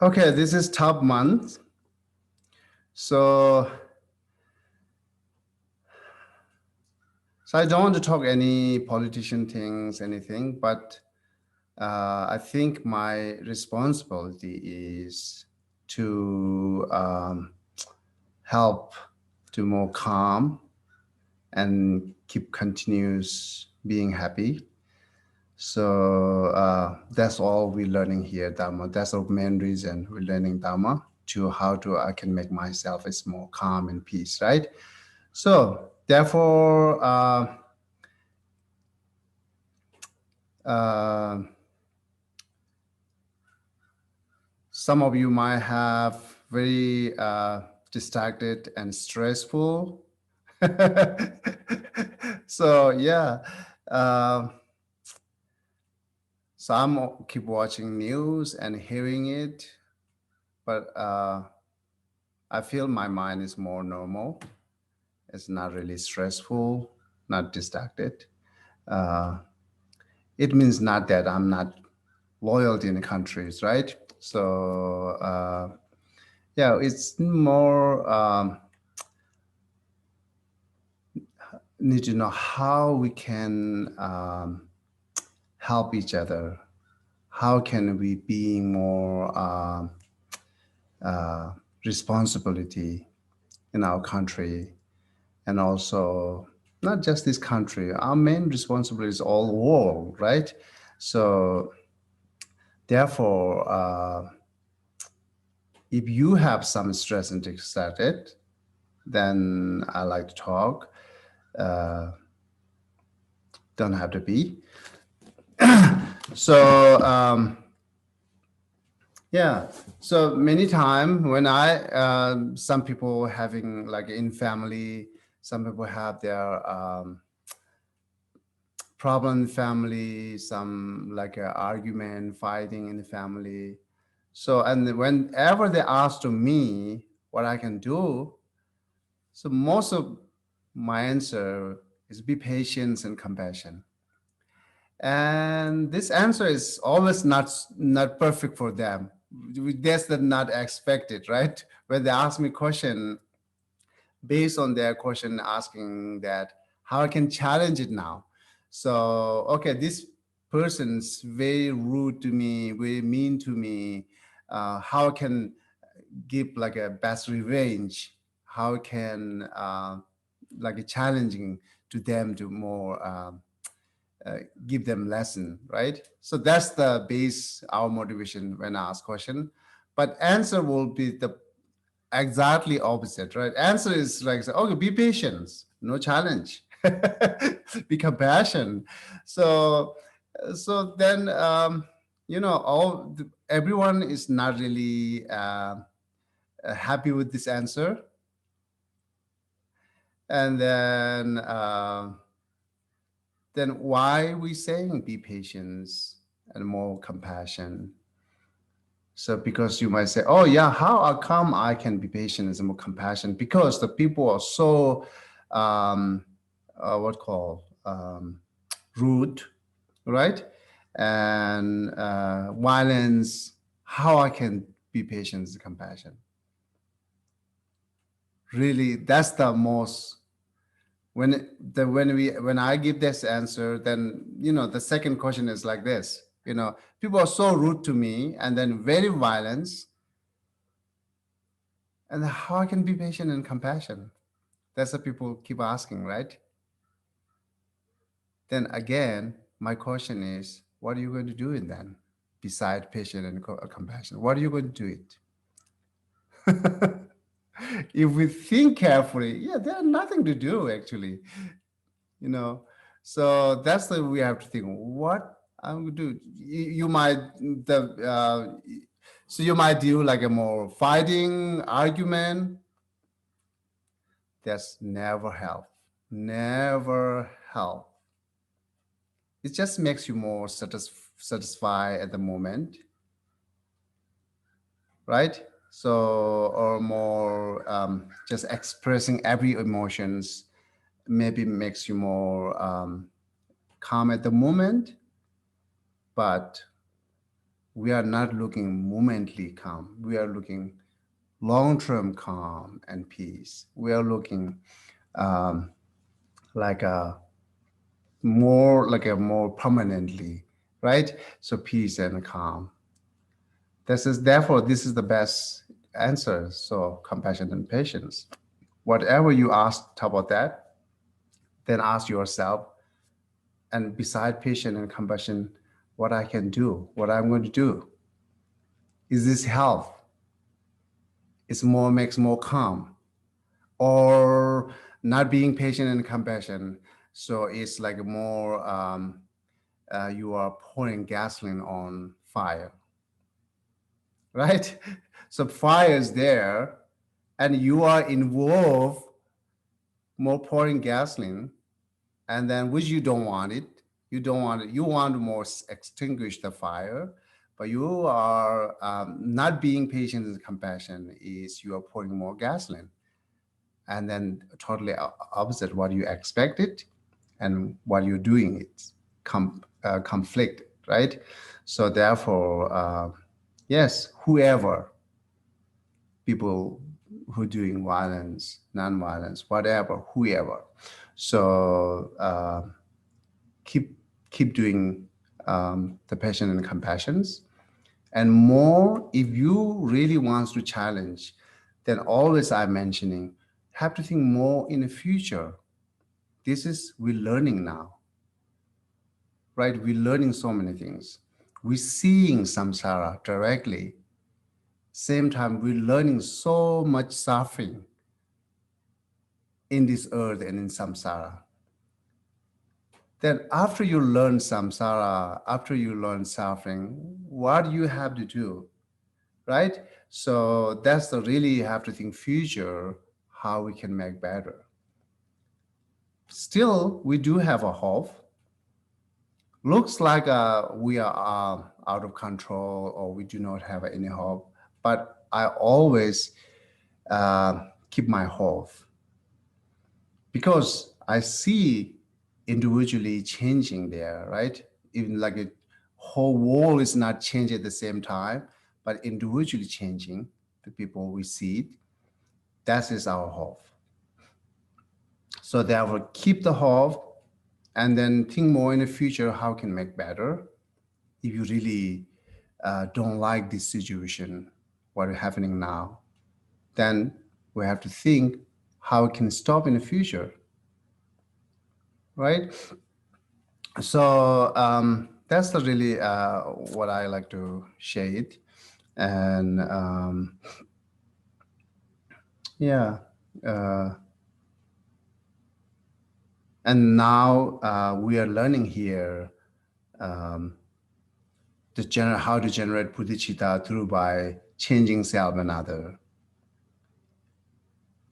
Okay, this is top month. So, so I don't want to talk any politician things, anything, but I think my responsibility is to help to more calm and keep continuous being happy. So that's all we're learning here, Dharma. That's the main reason we're learning Dharma to how to I can make myself is more calm and peace, right? So therefore, uh, some of you might have very distracted and stressful. So yeah, uh, some keep watching news and hearing it, but I feel my mind is more normal. It's not really stressful, not distracted. Uh, it means not that I'm not loyal in the countries, right? So yeah, it's more need to know how we can help each other. How can we be more uh, responsibility in our country, and also not just this country. Our main responsibility is all world, right? So therefore, if you have some stress and excited, then I like to talk. Uh, don't have to be. So yeah. So many time when some people having like in family, some people have their problem in family, some like a argument, fighting in the family. So and whenever they ask to me what I can do, so most of my answer is be patient and compassion. And this answer is always not perfect for them. That's the not expected, right? When they ask me question based on their question asking that how I can challenge it now. So okay, this person's very rude to me, very mean to me. How I can give like a best revenge? How can like a challenging to them to more give them lesson, right? So that's the base our motivation when I ask question, but answer will be the exactly opposite, right? Answer is like okay, be patient, no challenge. Be compassion. So so then everyone is not really happy with this answer, and then why we saying be patient and more compassion? So because you might say, oh yeah, how come I can be patient and more compassion? Because the people are so um, what call rude, right? And violence. How I can be patient and compassion? Really, that's the most when I give this answer, then the second question is like this. People are so rude to me, and then very violence, and how I can be patient and compassion. That's what people keep asking, right? Then again, my question is, what are you going to do in then? Beside patient and compassion, what are you going to do it? If we think carefully, yeah, there's nothing to do actually, you know. So that's the we have to think. What I'm going to do? You might so you might do like a more fighting argument. That's never help. Never help. It just makes you more satisfied at the moment, right? So, or more just expressing every emotions maybe makes you more calm at the moment, but We are not looking momently calm. We are looking long-term calm and peace. We are looking um, like a more permanently, right? So peace and calm. Therefore this is the best answer. So compassion and patience. Whatever you ask about that, then ask yourself, and beside patience and compassion, what I can do, what I'm going to do. Is this health? It's more makes more calm, or not being patient and compassion. So it's like more you are pouring gasoline on fire, right? So fire is there, and you are involved more pouring gasoline, and then which you don't want it. You don't want it. You want to more extinguish the fire, but you are not being patient and compassion. Is you are pouring more gasoline, and then totally opposite what you expected and what you're doing. It's conflict, right? So therefore, yes, whoever people who doing violence, non-violence, whatever, whoever. So keep keep doing the passion and compassions, and more if you really wants to challenge, then always I'm mentioning have to think more in the future. This is we're learning now, right? We're learning so many things. We're seeing samsara directly. Same time, we're learning so much suffering in this earth and in samsara. Then after you learn samsara, after you learn suffering, what you have to do, right? So that's the really you have to think future, how we can make better. Still, we do have a hope. Looks like we are out of control or we do not have any hope. But I always keep my hope because I see individually changing there, right? Even like a whole world is not changing at the same time, but individually changing, the people we see it, that is our hope. So therefore, keep the hope and then think more in the future how can make better. If you really don't like this situation, what is happening now, then we have to think how it can stop in the future, right? So that's the really what I like to share it, and yeah, uh, and now we are learning here um, how to generate bodhicitta through by changing self and other,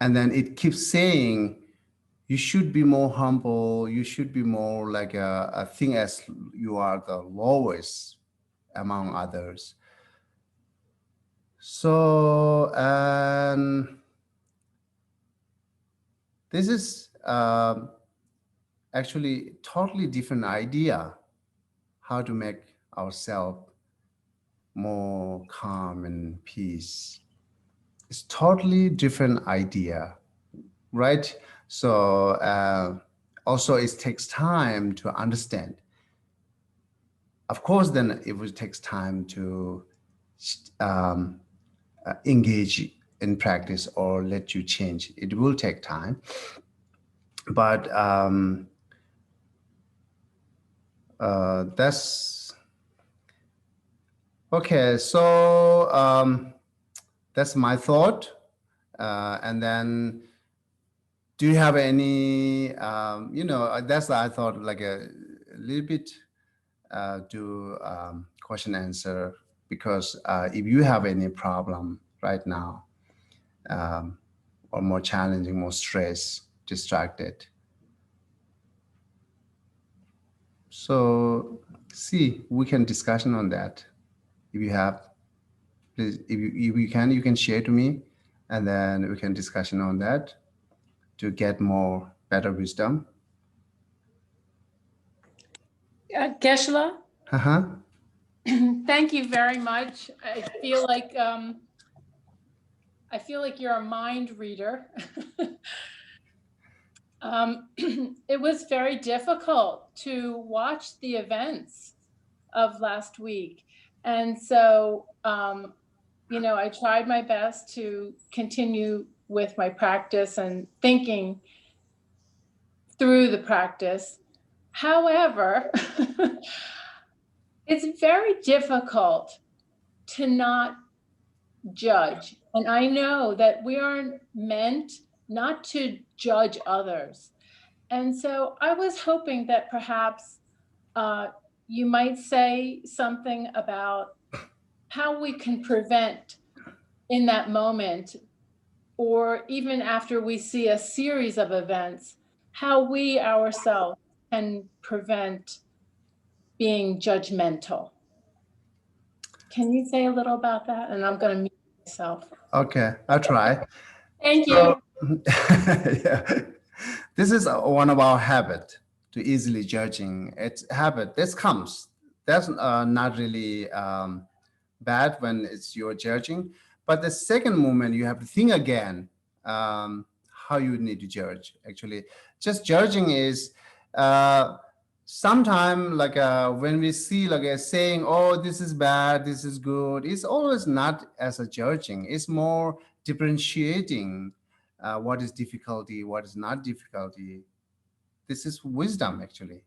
and then it keeps saying you should be more humble. You should be more like a thing as you are the lowest among others. So, and this is actually totally different idea how to make ourselves more calm and peace. It's totally different idea, right? So also it takes time to understand. Of course, then it will takes time to um, engage in practice or let you change. It will take time, but that's okay. So that's my thought. And then, do you have any? That's I thought like a little bit do question answer, because if you have any problem right now, um, or more challenging, more stress, distracted, so see we can discussion on that. If you have, please, if you can, you can share to me, and then we can discussion on that to get more better wisdom. Geshe, Uh-huh. Thank you very much. I feel like you're a mind reader. It was very difficult to watch the events of last week, and so I tried my best to continue with my practice and thinking through the practice. However, it's very difficult to not judge. And I know that we are meant not to judge others. And so I was hoping that perhaps uh, you might say something about how we can prevent in that moment, or even after we see a series of events, how we ourselves can prevent being judgmental. Can you say a little about that? And I'm going to mute myself. Okay, I'll try. Thank So, you. yeah, this is one of our habit to easily judging. It's habit. This comes. That's not really bad when it's you're judging. But the second moment, you have to think again how you need to judge. Actually, just judging is sometime like when we see like a saying, "Oh, this is bad, this is good." It's always not as a judging. It's more differentiating what is difficulty, what is not difficulty. This is wisdom actually.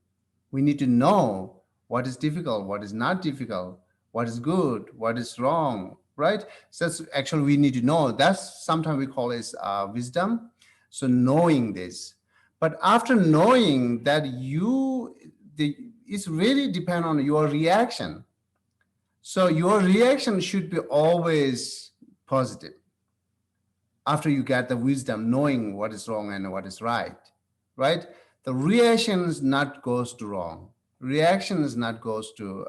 We need to know what is difficult, what is not difficult, what is good, what is wrong, right? So that's actually we need to know. That's sometimes we call it wisdom. So knowing this, but after knowing that it's really depend on your reaction. So your reaction should be always positive after you get the wisdom, knowing what is wrong and what is right, right? The reaction is not goes to wrong. Reaction is not goes to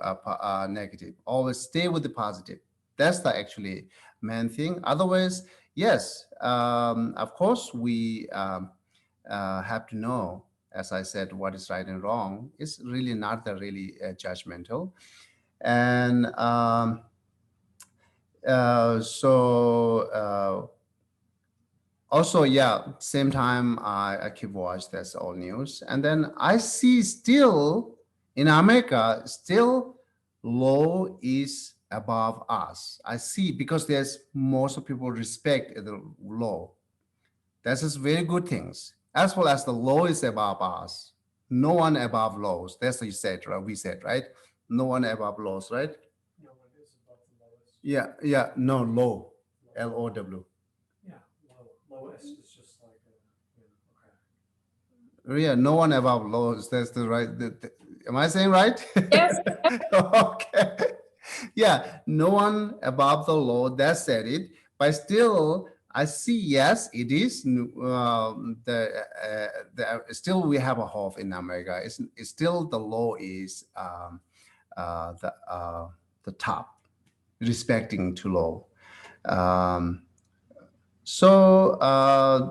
negative. Always stay with the positive. That's the actually main thing. Otherwise, yes, of course, we have to know, as I said, what is right and wrong. It's really not the really judgmental. And also, yeah, same time I keep watch that's all news, and then I see still in America still law is above us. I see because there's most of people respect the law. That's just very good things. As well as the law is above us. No one above laws. That's what you said, right? We said, right? No one above laws, right? No one is above the lowest. Yeah, yeah. No law, LOW. Yeah, lowest is just like Yeah, no one above laws. That's the right. Am I saying right? Yes. Okay. Yeah, no one above the law. That said it. But still, I see. Yes, it is. Still we have a hope in America. It's still the law is uh, the uh, the top, respecting to law. Um, so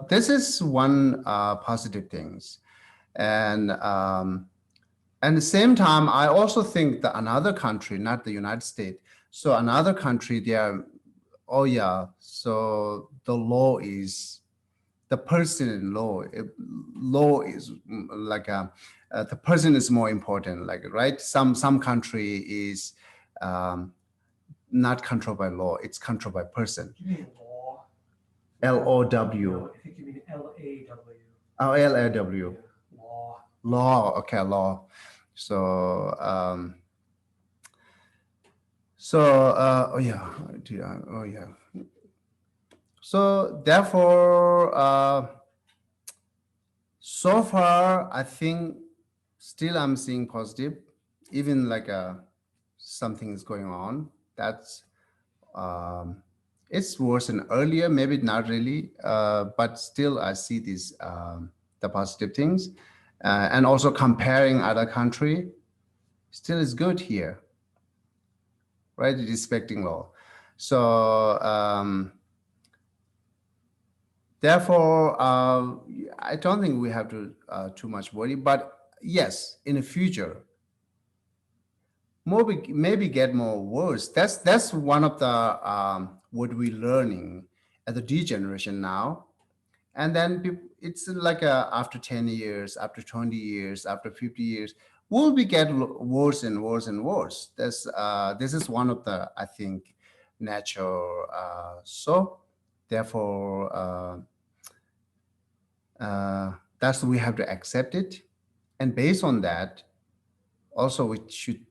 this is one positive things, and at the same time, I also think that another country, not the United States, so another country, they are, oh yeah, so the law is the person in law. Law is like the person is more important, like right. Some country is um, not controlled by law; it's controlled by person. you mean law? LOW. No, I think you mean LAW. Oh, LAW. Yeah, law. Law. Okay, law. So oh yeah, oh yeah. So therefore, so far I think still I'm seeing positive, even like something is going on. That's um, it's worse than earlier, maybe not really, but still I see these the positive things, and also comparing other country still is good here, right? Respecting law. So therefore, I don't think we have to too much worry. But yes, in the future, maybe get more worse. That's one of the what we're learning at the D generation now. And then it's like after 10 years, after 20 years, after 50 years, will be get worse and worse and worse. This is one of the, I think, natural. So therefore, that's we have to accept it. And based on that, also we should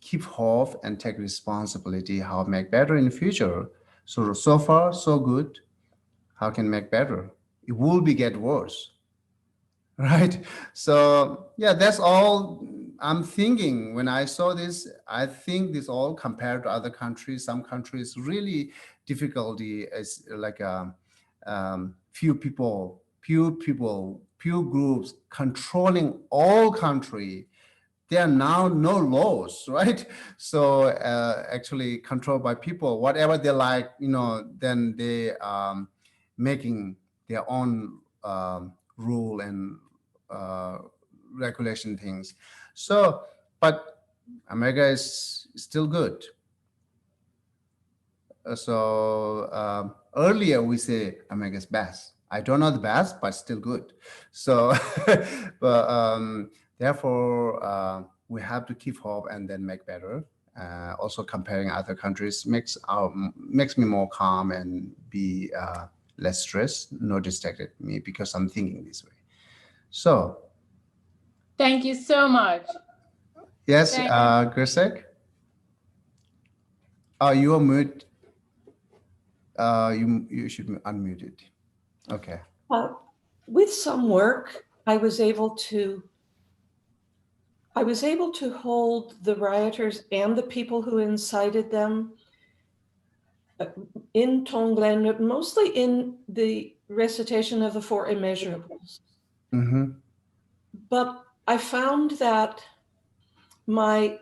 keep hope and take responsibility how to make better in the future. So far so good. How can make better? It will be get worse. Right. So yeah, that's all I'm thinking when I saw this. I think this all compared to other countries. Some countries really difficulty is like few groups controlling all country. There are now no laws, right? So actually controlled by people, whatever they like, then they making their own rule and uh, regulation things. So, but America is still good. So earlier we say America's best. I don't know the best, but still good. So, but therefore we have to keep hope and then make better. Also, comparing other countries makes me more calm and be less stressed, no distracted me because I'm thinking this way. So, Thank you so much. yes, Thank Grisek, you are mute. You should unmute it. Okay. Uh, with some work, I was able to hold the rioters and the people who incited them in Tonglen, but mostly in the recitation of the four immeasurables. Mm-hmm. But I found that my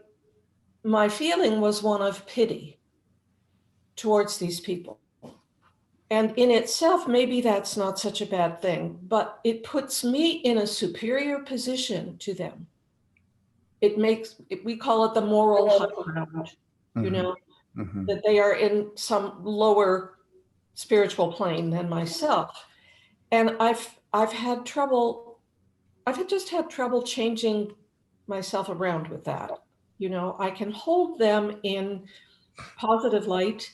feeling was one of pity towards these people. And in itself, maybe that's not such a bad thing, but it puts me in a superior position to them. We call it the moral high ground, you know, Mm-hmm. that they are in some lower spiritual plane than myself. And I've just had trouble changing myself around with that. You know, I can hold them in positive light,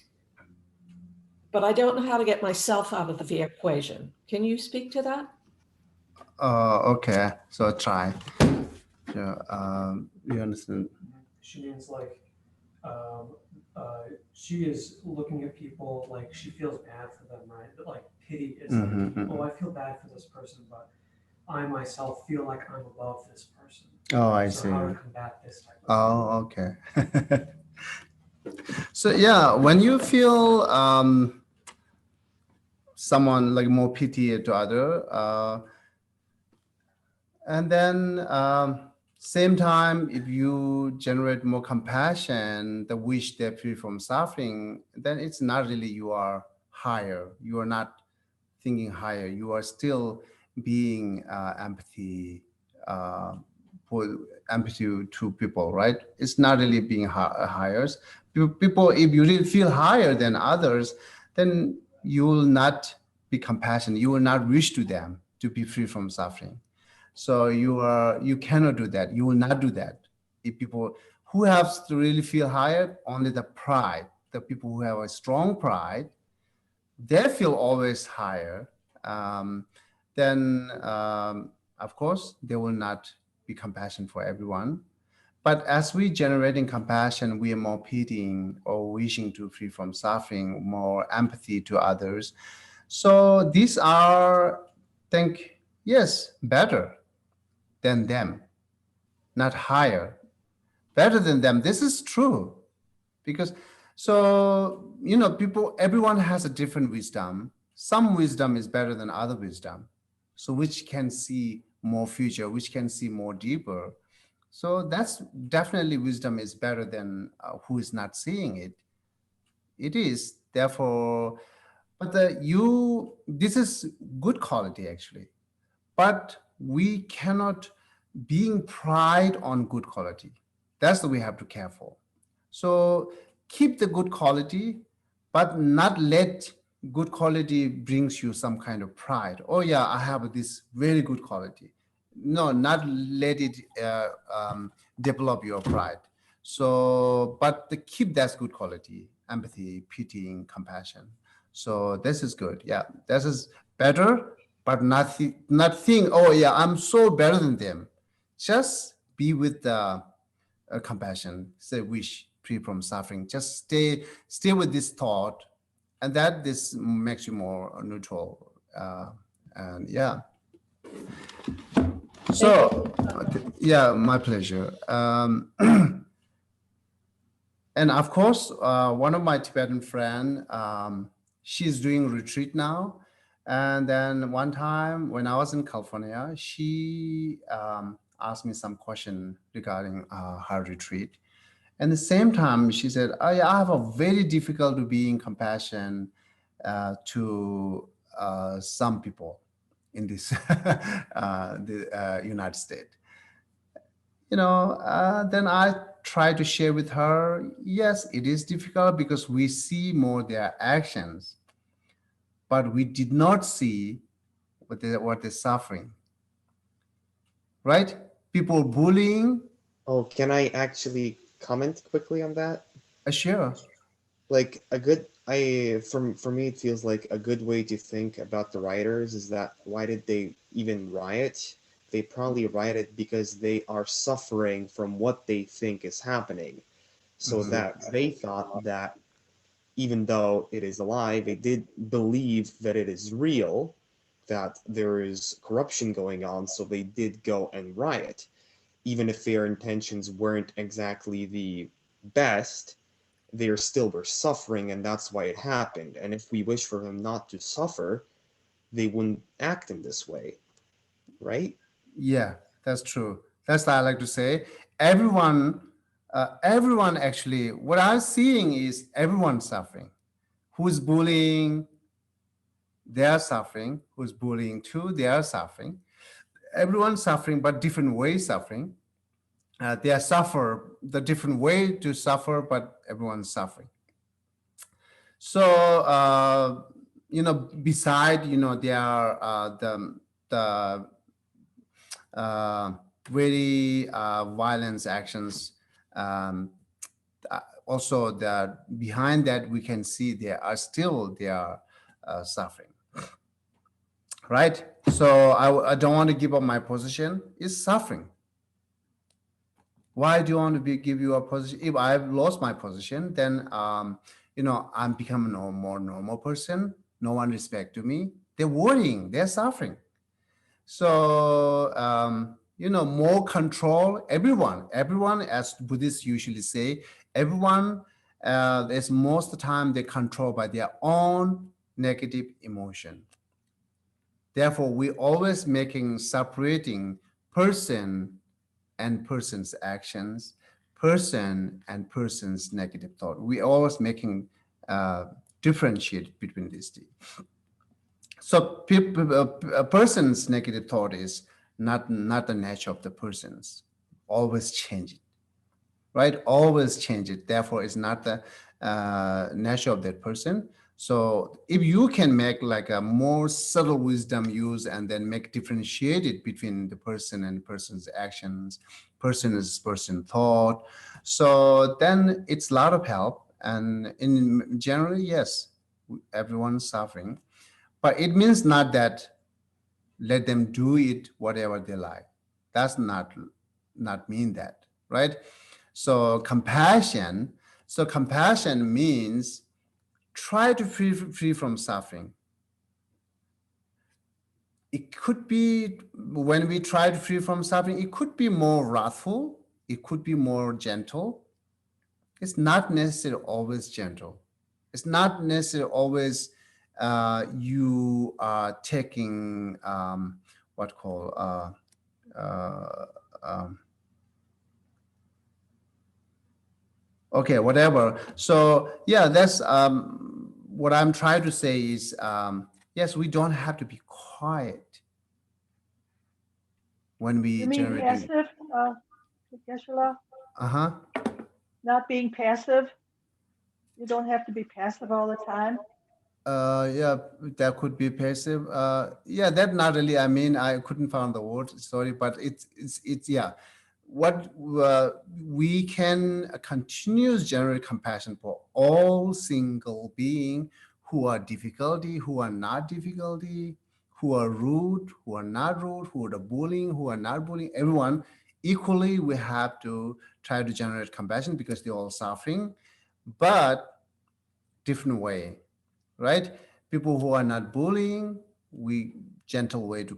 but I don't know how to get myself out of the equation. Can you speak to that? Okay. So try. Yeah. You understand? She means like, she is looking at people like she feels bad for them, right? But like pity is like, oh, I feel bad for this person, but I myself feel like I'm above this person. Oh, I So see. how to combat this type of Oh, okay. So yeah, when you feel someone like more pity to other, and then same time, if you generate more compassion, the wish they're free from suffering, then it's not really you are higher. You are not thinking higher. You are still being for empathy to people, right? It's not really being higher. People, if you really feel higher than others, then you will not be compassionate. You will not wish to them to be free from suffering. So you cannot do that. You will not do that. If people who have to really feel higher, only the pride, the people who have a strong pride, they feel always higher. Um, then of course they will not be compassion for everyone. But as we generating compassion, we are more pitying or wishing to free from suffering, more empathy to others. So these are, think, yes, better than them, not higher, better than them. This is true because people, everyone has a different wisdom. Some wisdom is better than other wisdom. So which can see more future, which can see more deeper. So that's definitely wisdom is better than who is not seeing it. It is therefore, but this is good quality actually. But we cannot being pride on good quality. That's what we have to care for. So keep the good quality, but not let good quality brings you some kind of pride. Oh yeah, I have this very good quality. No, not let it develop your pride. So, but keep that good quality, empathy, pitying, compassion. So this is good. Yeah, this is better, but not think, oh yeah, I'm so better than them. Just be with the compassion, say wish, free from suffering. Just stay with this thought, and that this makes you more neutral. And yeah, Thank you. so yeah, my pleasure. And of course, one of my Tibetan friend, she's doing retreat now. And then one time when I was in California, she asked me some question regarding her retreat. And the same time, she said, I have a very difficult to be in compassion to some people in this the United States. Then I try to share with her, yes, it is difficult because we see more their actions, but we did not see what they're suffering, right? People bullying, Oh, can I actually comment quickly on that? sure. Like a good I for me it feels like a good way to think about the rioters is that why did they even riot? They probably rioted because they are suffering from what they think is happening. So Mhm. that they thought that even though it is a lie, they did believe that it is real, that there is corruption going on, so they did go and riot. Even if their intentions weren't exactly the best, they still were suffering, and that's why it happened. And if we wish for them not to suffer, they wouldn't act in this way, right? Yeah, that's true. That's what I like to say. Everyone actually, what I'm seeing is everyone suffering. Who's bullying, they are suffering. Who's bullying too, they are suffering. Everyone's suffering, but different ways suffering. They are suffer the different way to suffer, but everyone's suffering. So beside there are the uh, very violence actions. Um, Also, that behind that we can see they are suffering, right? So I don't want to give up my position. It's suffering. Why do you want to give you a position? If I've lost my position, then I'm becoming a more normal person. No one respect to me. They're worrying. They're suffering. So more control. Everyone, as Buddhists usually say, everyone is most of the time they controlled by their own negative emotion. Therefore, we always making separating person and person's actions, person and person's negative thought. We always making differentiate between these two. So a person's negative thought is not the nature of the person's. Always change it, right? Always change it. Therefore, it's not the nature of that person. So if you can make like a more subtle wisdom use and then make differentiated between the person and person's actions, person thought, so then it's a lot of help. And in general, yes, everyone's suffering, but it means not that let them do it whatever they like. That's not mean that, right? So compassion means try to free from suffering. It could be, when we try to free from suffering, it could be more wrathful, it could be more gentle. It's not necessarily always gentle. It's not necessarily always you are taking what call uh, um, okay, whatever. So yeah, that's what I'm trying to say is yes, we don't have to be quiet when we You mean generate. passive, Geshe? Uh huh. Not being passive. You don't have to be passive all the time. Yeah, that could be passive. Yeah, that not really. I mean, I couldn't find the word. Sorry, but it's yeah. What we can continuous generate compassion for all single being who are difficulty, who are not difficulty, who are rude, who are not rude, who are bullying, who are not bullying. Everyone equally, we have to try to generate compassion because they're all suffering, but different way, right? People who are not bullying, we gentle way to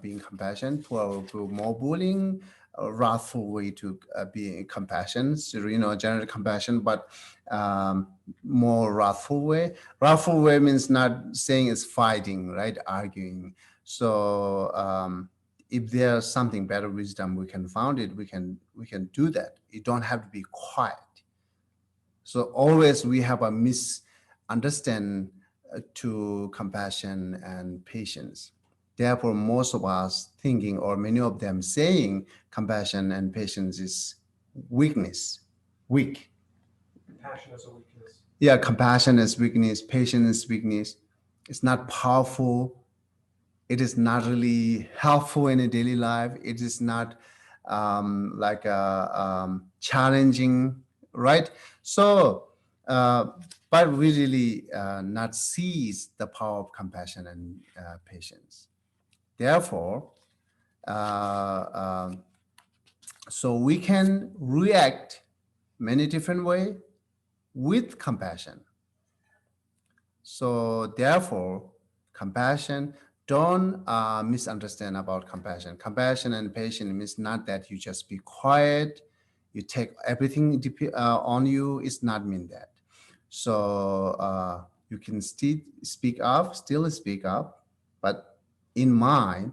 being compassion. For more bullying, a wrathful way to be compassion. So, generate compassion, but more wrathful way. Wrathful way means not saying it's fighting, right? Arguing. So if there's something better wisdom we can found it, we can do that. You don't have to be quiet. So always we have a misunderstand to compassion and patience. Therefore, most of us thinking, or many of them saying, compassion and patience is weakness, weak. Compassion is a weakness. Yeah, compassion is weakness, patience is weakness. It's not powerful. It is not really helpful in a daily life. It is not like challenging, right? So, but we really not seize the power of compassion and patience. Therefore, so we can react many different way with compassion. So therefore, compassion, don't misunderstand about compassion. Compassion and patience means not that you just be quiet, you take everything on you. It's not mean that. So you can still speak up, but in mind,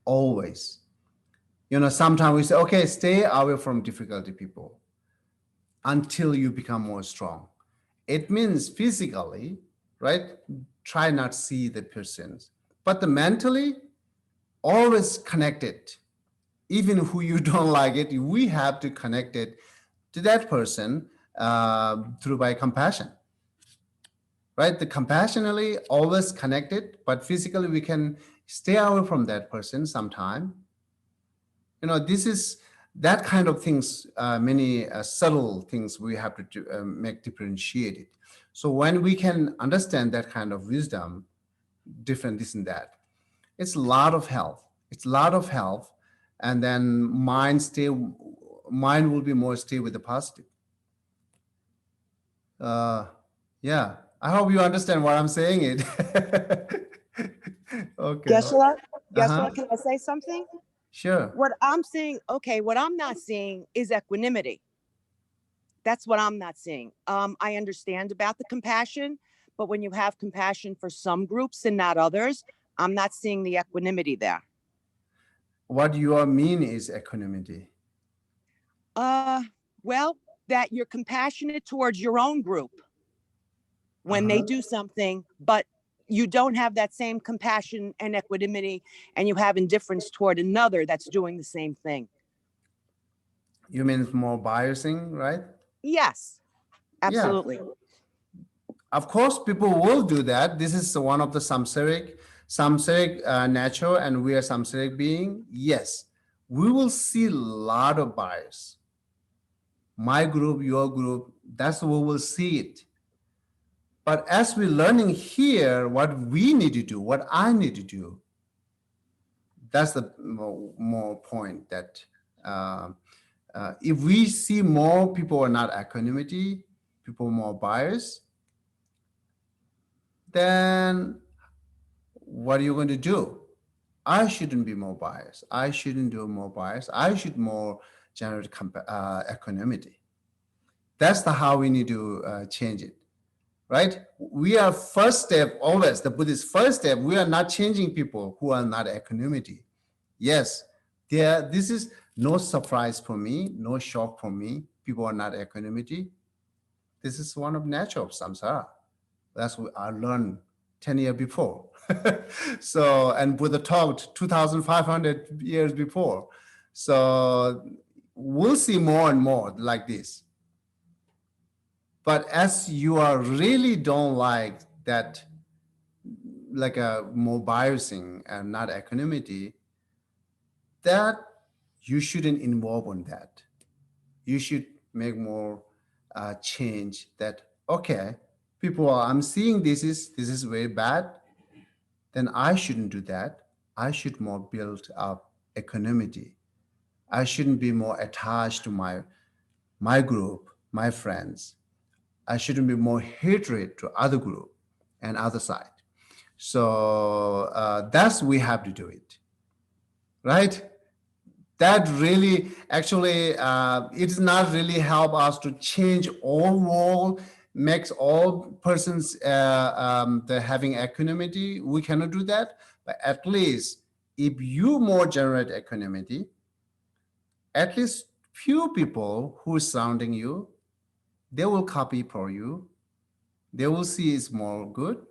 always. Sometimes we say, okay, stay away from difficulty people until you become more strong. It means physically, right? Try not see the persons, but the mentally, always connected. Even who you don't like it, we have to connect it to that person through by compassion, right? The compassionately always connected, but physically we can stay away from that person sometime. This is that kind of things, many subtle things we have to make differentiated. So when we can understand that kind of wisdom, different this and that, it's a lot of health. It's a lot of health, and then mind will be more stay with the positive. Yeah, I hope you understand what I'm saying. It. Okay. Geshe, Uh-huh. can I say something? Sure. What I'm seeing, what I'm not seeing is equanimity. That's what I'm not seeing. I understand about the compassion, but when you have compassion for some groups and not others, I'm not seeing the equanimity there. What you mean is equanimity. Well, that you're compassionate towards your own group when they do something, but you don't have that same compassion and equanimity, and you have indifference toward another that's doing the same thing. You mean it's more biasing, right? Yes, absolutely. Yeah. Of course, people will do that. This is one of the samsaric nature, and we are samsaric being. Yes, we will see a lot of bias. My group, your group, that's what we'll see it. But as we're learning here, what we need to do, what I need to do, that's the more point that if we see more people are not equanimity, people more bias, then what are you going to do? I shouldn't be more biased. I shouldn't do more bias. I should more generate equanimity. That's how we need to change it, right? We are first step always, the Buddhist first step, we are not changing people who are not equanimity. Yes, this is no surprise for me, no shock for me. People are not equanimity. This is one of nature of samsara. That's what I learned 10 years before. So, and Buddha talked 2,500 years before. So we'll see more and more like this. But as you are really don't like that, like a more biasing and not equanimity, that you shouldn't involve on that. You should make more change that, okay, people are, I'm seeing this is very bad, then I shouldn't do that. I should more build up equanimity. I shouldn't be more attached to my group, my friends. I shouldn't be more hatred to other group and other side. So that's we have to do it, right? That really actually it's not really help us to change all world, makes all persons the having equanimity. We cannot do that, but at least if you more generate equanimity, at least few people who is surrounding you, they will copy for you. They will see it's more good.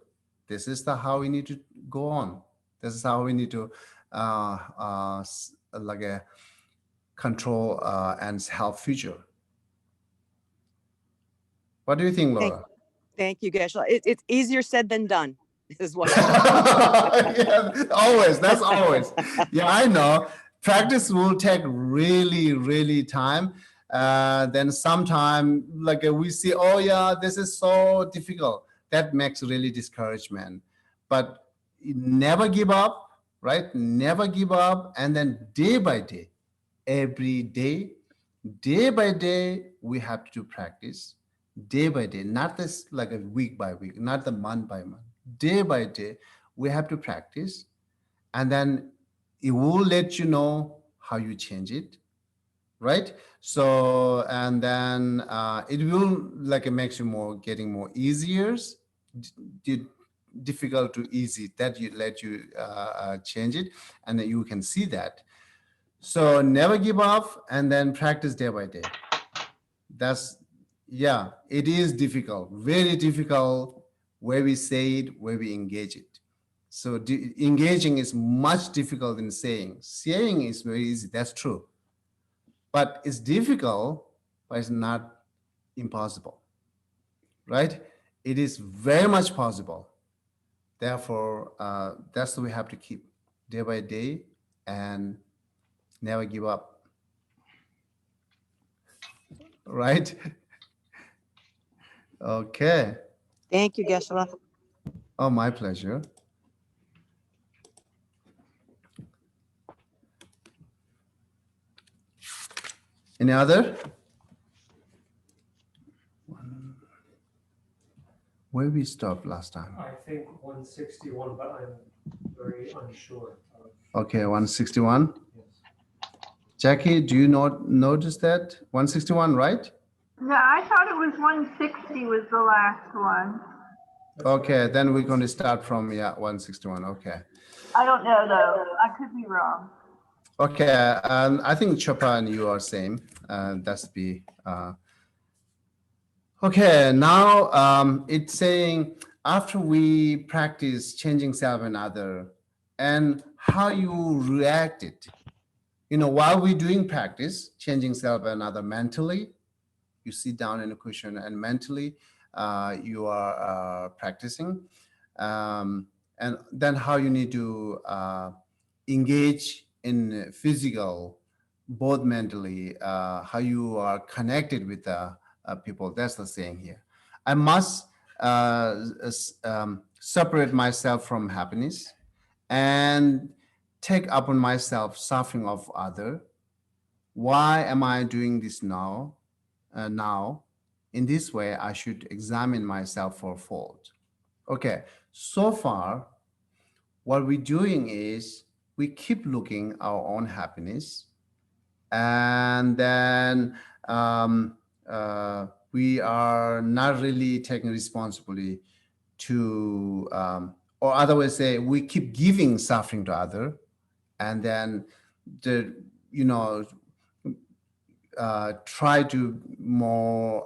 This is the how we need to go on. This is how we need to like a control and help future. What do you think, Thank, Laura? thank you, Geshe. It's easier said than done, is what. Yeah, always. That's always. Yeah, I know. Practice will take really, really time. Then sometime, like we see, oh yeah, this is so difficult. That makes really discouragement. But never give up, right? Never give up, and then day by day, every day by day, we have to practice day by day, not this like a week by week, not the month by month, day by day, we have to practice. And then it will let you know how you change it, right? So, and then it will like it makes you more getting more easier, d- difficult to easy that you let you change it, and then you can see that. So never give up and then practice day by day. That's, yeah, it is difficult, very difficult where we say it, where we engage it. So engaging is much difficult than saying. Saying is very easy, that's true. But it's difficult, but it's not impossible, right? It is very much possible. Therefore, that's what we have to keep day by day and never give up, right? Okay. Thank you, Geshe. Oh, my pleasure. Any other? Where we stopped last time? I think 161, but I'm very unsure of. Okay, 161. Yes. Jackie, do you not notice that? 161, right? Yeah, I thought it was 160 was the last one. That's Okay, right. then we're going to start from, yeah, 161. Okay. I don't know though. I could be wrong. Okay, I think Chopra and you are same. That's be. Okay, now it's saying after we practice changing self and other and how you react it. You know, while we're doing practice, changing self and other mentally, you sit down in a cushion and mentally you are practicing. And then how you need to engage in physical, both mentally, how you are connected with the people. That's the saying here. I must separate myself from happiness and take upon myself suffering of other. Why am I doing this now? Now, in this way, I should examine myself for fault. Okay, so far, what we're doing is we keep looking our own happiness, and then we are not really taking responsibility to, or otherwise say, we keep giving suffering to other, and then the you know try to more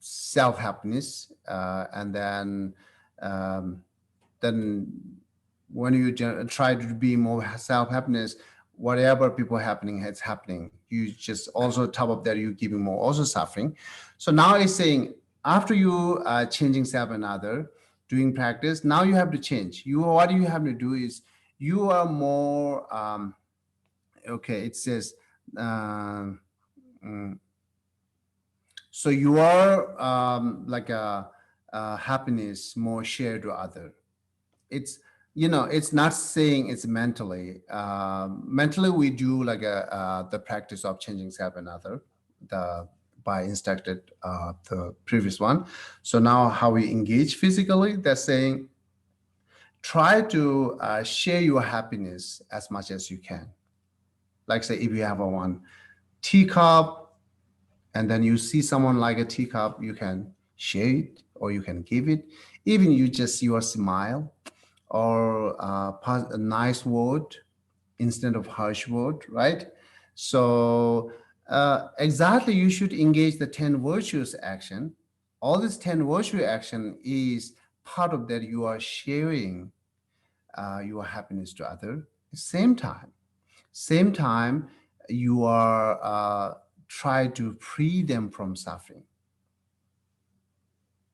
self happiness, and then when you try to be more self happiness, whatever people happening, it's happening. You just also top of that, you giving more also suffering. So now it's saying after you changing self and other, doing practice, now you have to change. You what you have to do is you are more okay. It says um, mm, so you are like a happiness more shared to other. It's it's not saying it's mentally mentally we do like the practice of changing self and other, the by instructed the previous one. So now how we engage physically, they're saying try to share your happiness as much as you can. Like say if you have a one teacup and then you see someone like a teacup, you can share it or you can give it. Even you just your smile or a nice word instead of harsh word, right? So exactly, you should engage the 10 virtues action. All this 10 virtue action is part of that you are sharing your happiness to other. Same time, you are try to free them from suffering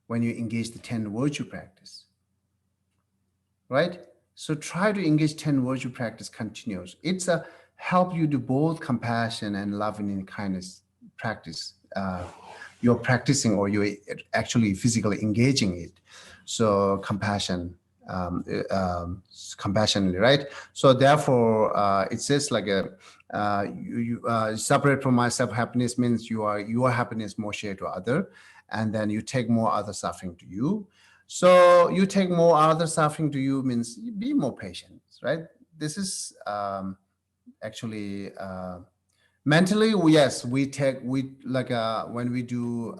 when you engage the 10 virtue practice, right? So try to engage 10 virtue practice continuous. It's a help you do both compassion and loving and kindness practice. You're practicing or you're actually physically engaging it. So compassionately, right? So therefore, it says like a separate from myself happiness means your happiness more shared to other, and then you take more other suffering to you. So you take more other suffering to you means you be more patient, right? This is actually mentally, yes, we like when we do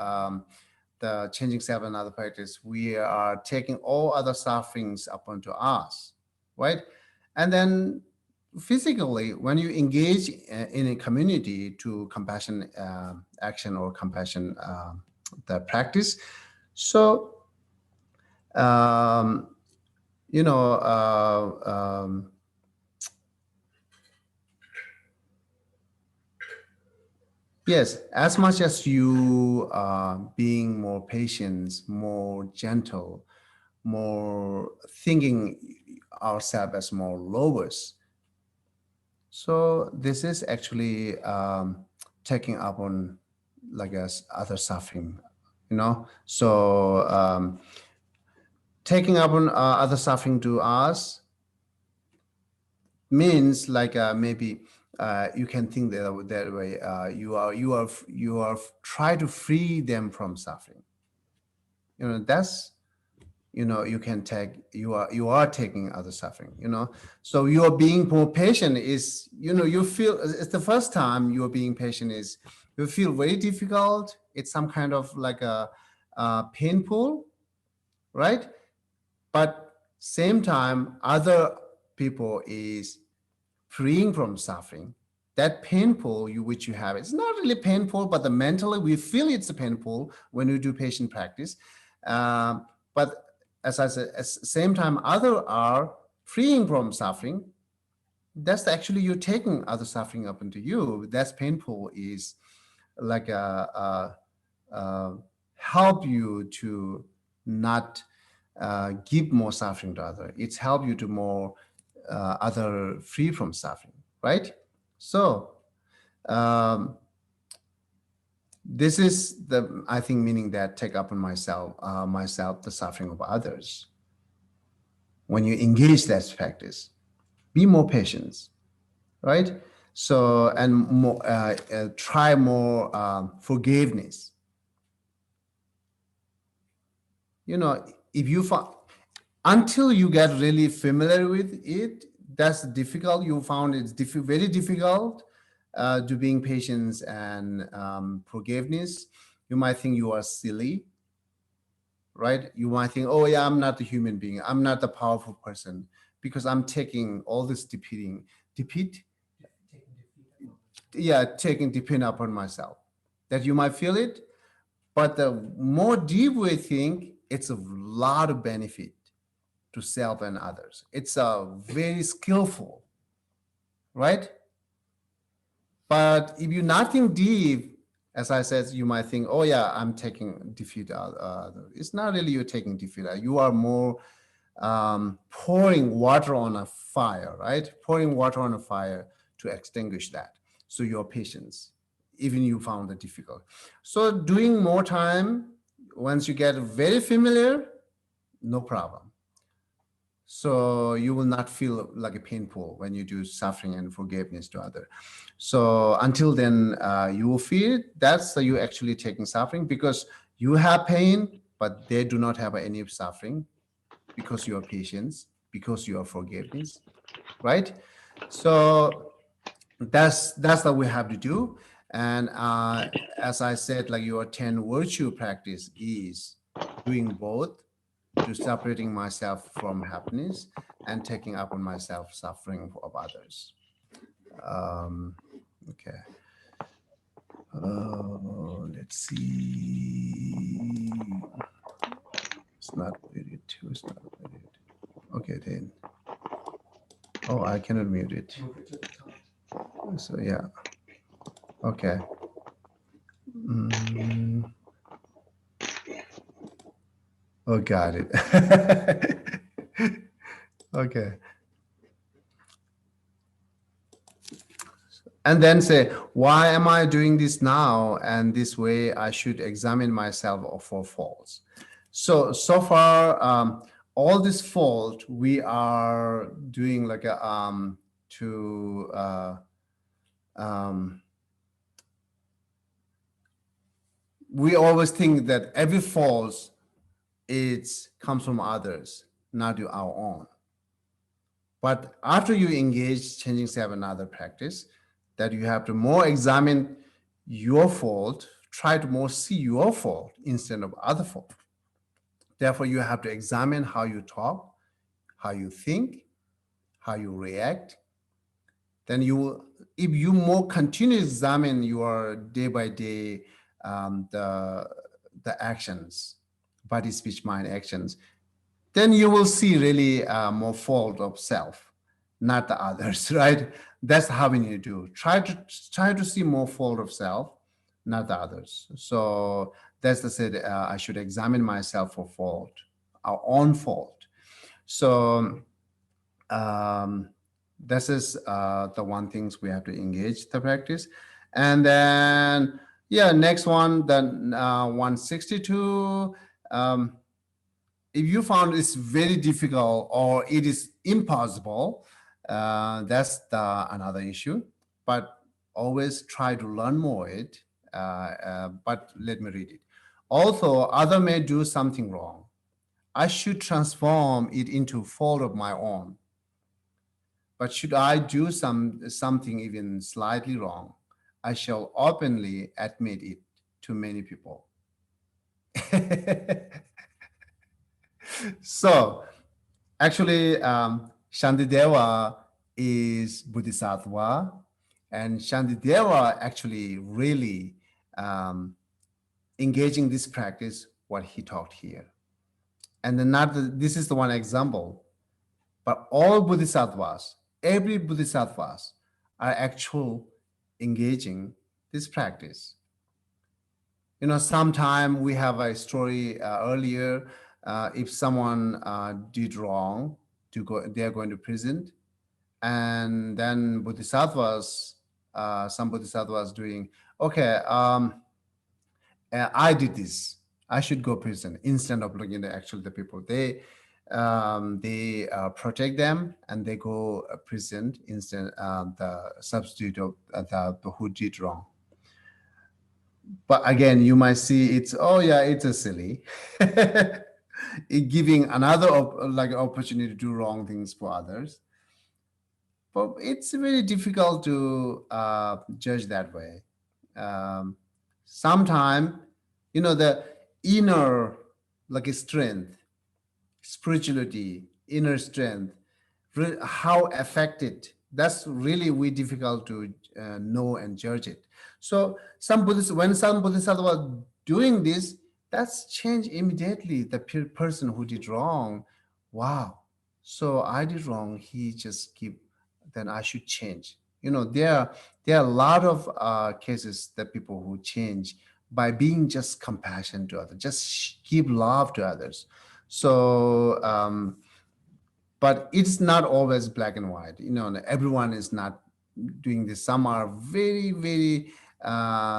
the changing self and other practice, we are taking all other sufferings upon to us, right? And then physically, when you engage in a community to compassion action or compassion the practice, so um, you know yes, as much as you are being more patient, more gentle, more thinking ourselves as more lowers. So this is actually taking up on like as other suffering, So taking up on other suffering to us means like maybe you can think that way. You are try to free them from suffering. That's you can take you are taking other suffering. So you are being more patient is you feel it's the first time you are being patient is you feel very difficult. It's some kind of like a painful, right? But same time other people is freeing from suffering. That painful which you have, it's not really painful, but the mentally we feel it's painful when we do patient practice. But as I said, at the same time, other are freeing from suffering. That's actually you're taking other suffering up into you. That's painful is like help you to not give more suffering to other. It's help you to more other free from suffering, right? So this is the I think meaning that take up on myself the suffering of others. When you engage that practice, be more patient, right? So and more try more forgiveness. If you find until you get really familiar with it, that's difficult. You found it's very difficult to being patient and forgiveness. You might think you are silly, right? You might think, oh yeah, I'm not a human being. I'm not a powerful person because I'm taking all this taking defeat taking depend upon myself. That you might feel it, but the more deep we think, it's a lot of benefit to self and others. It's a very skillful, right? But if you not think deep, as I said, you might think, oh yeah, I'm taking defeat. It's not really you're taking defeat. You are more pouring water on a fire, right? Pouring water on a fire to extinguish that. So your patience, even you found it difficult. So doing more time, once you get very familiar, no problem. So you will not feel like a painful when you do suffering and forgiveness to other. So until then, you will feel it. That's you actually taking suffering, because you have pain, but they do not have any suffering, because you are patience, because you are forgiveness, right? So that's what we have to do. And as I said, like your 10 virtue practice is doing both, to separating myself from happiness and taking upon myself suffering of others. Okay. Let's see. It's not muted too. It's not muted. Okay, then. Oh, I cannot mute it. Move it to the top. So yeah. Okay. Oh, got it. Okay. And then say, why am I doing this now? And this way I should examine myself for faults. So far, all this fault we are doing like a we always think that every fault comes from others, not our own. But after you engage changing self and other practice, that you have to more examine your fault, try to more see your fault instead of other fault. Therefore, you have to examine how you talk, how you think, how you react. Then you will, if you more continue to examine your day by day, the actions, body, speech, mind actions, then you will see really more fault of self, not the others, right? That's how we need to do. Try to see more fault of self, not the others. So that's the said. I should examine myself for fault, our own fault. So this is the one things we have to engage the practice, and then yeah, next one, then 162. If you found it's very difficult or it is impossible, that's another issue. But always try to learn more it. But let me read it. Also, other may do something wrong. I should transform it into fault of my own. But should I do something even slightly wrong, I shall openly admit it to many people. So actually, Shantideva is Bodhisattva, and Shantideva actually really engaging this practice, what he taught here. And then this is the one example, but all Bodhisattvas, every Bodhisattvas are actual engaging this practice. You know, sometime we have a story earlier. If someone did wrong, they are going to prison, and then Bodhisattvas, some Bodhisattvas doing, okay, I did this. I should go prison, instead of looking at actually the people. They protect them and they go prison instead the substitute of the who did wrong. But again, you might see it's, oh yeah, it's a silly. It giving another like opportunity to do wrong things for others. But it's very difficult to judge that way. Sometimes, you know, the inner like a strength, spirituality, inner strength, how affected, that's really we difficult to know and judge it. So when some Bodhisattva was doing this, that's change immediately. The person who did wrong, wow, so I did wrong, he just keep, then I should change. You know, they are there are a lot of cases that people who change by being just compassion to others, just give love to others. So, but it's not always black and white. Everyone is not doing this. Some are very, very